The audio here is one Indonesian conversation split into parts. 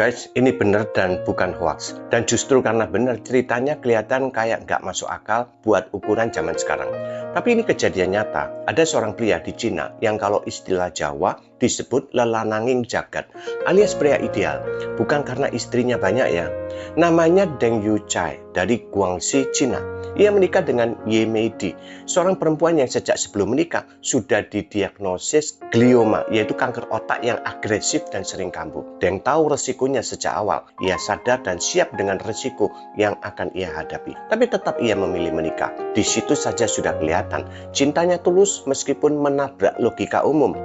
Guys, ini bener dan bukan hoax. Dan justru karena bener, ceritanya kelihatan kayak nggak masuk akal buat ukuran zaman sekarang. Tapi ini kejadian nyata. Ada seorang pria di Cina yang kalau istilah Jawa disebut lelananging jagat, alias pria ideal. Bukan karena istrinya banyak ya. Namanya Deng Yuchai dari Guangxi, Cina. Ia menikah dengan Ye Meidi, seorang perempuan yang sejak sebelum menikah sudah didiagnosis glioma, yaitu kanker otak yang agresif dan sering kambuh. Deng tahu resikonya sejak awal. Ia sadar dan siap dengan resiko yang akan ia hadapi. Tapi tetap ia memilih menikah. Di situ saja sudah kelihatan cintanya tulus meskipun menabrak logika umum.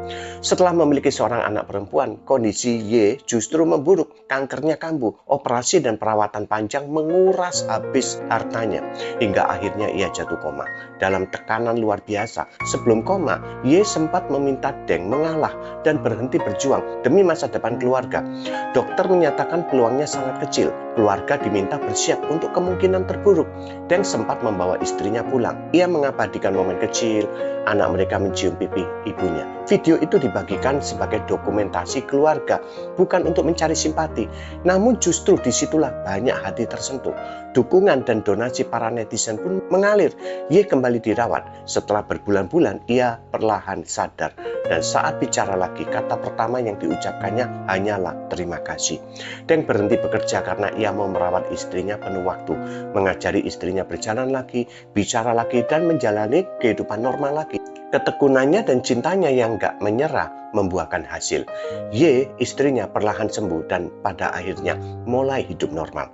Setelah memiliki seorang anak perempuan, kondisi Ye justru memburuk. Kankernya kambuh, operasi dan perawatan panjang menguras habis hartanya. Hingga akhirnya ia jatuh koma. Dalam tekanan luar biasa, sebelum koma, Ye sempat meminta Deng mengalah dan berhenti berjuang demi masa depan keluarga. Dokter menyatakan peluangnya sangat kecil. Keluarga diminta bersiap untuk kemungkinan terburuk. Deng sempat membawa istrinya pulang. Ia mengabadikan momen kecil, anak mereka mencium pipi ibunya. Video itu dibagikan sebagai dokumentasi keluarga, bukan untuk mencari simpati. Namun justru disitulah banyak hati tersentuh. Dukungan dan donasi para netizen pun mengalir. Ye kembali dirawat. Setelah berbulan-bulan, ia perlahan sadar. Dan saat bicara lagi, kata pertama yang diucapkannya hanyalah terima kasih. Deng berhenti bekerja karena ia mau merawat istrinya penuh waktu, mengajari istrinya berjalan lagi, bicara lagi, dan menjalani kehidupan normal lagi. Ketekunannya dan cintanya yang gak menyerah membuahkan hasil. Ye, istrinya perlahan sembuh dan pada akhirnya mulai hidup normal.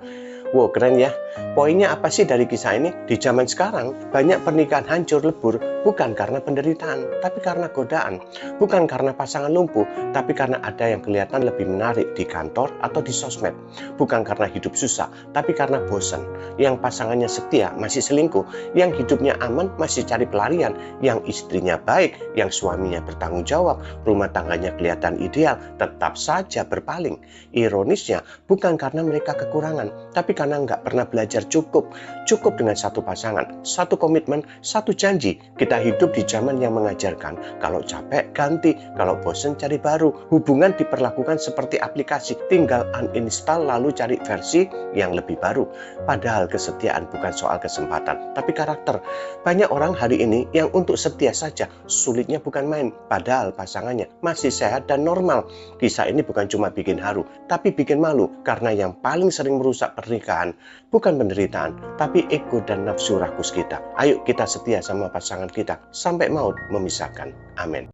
Wow, keren ya. Poinnya apa sih dari kisah ini? Di zaman sekarang, banyak pernikahan hancur lebur bukan karena penderitaan, tapi karena godaan. Bukan karena pasangan lumpuh, tapi karena ada yang kelihatan lebih menarik di kantor atau di sosmed. Bukan karena hidup susah, tapi karena bosan. Yang pasangannya setia masih selingkuh, yang hidupnya aman masih cari pelarian, yang istrinya baik, yang suaminya bertanggung jawab, rumah tangganya kelihatan ideal, tetap saja berpaling. Ironisnya, bukan karena mereka kekurangan, tapi karena nggak pernah belajar cukup dengan satu pasangan, satu komitmen, satu janji. Kita hidup di zaman yang mengajarkan kalau capek ganti, kalau bosen cari baru. Hubungan diperlakukan seperti aplikasi, tinggal uninstall lalu cari versi yang lebih baru. Padahal kesetiaan bukan soal kesempatan, tapi karakter. Banyak orang hari ini yang untuk setia saja sulitnya bukan main, padahal pasangannya masih sehat dan normal. Kisah ini bukan cuma bikin haru, tapi bikin malu, karena yang paling sering merusak pernikahan bukan penderitaan, tapi ego dan nafsu rakus kita. Ayo kita setia sama pasangan kita sampai maut memisahkan. Amin.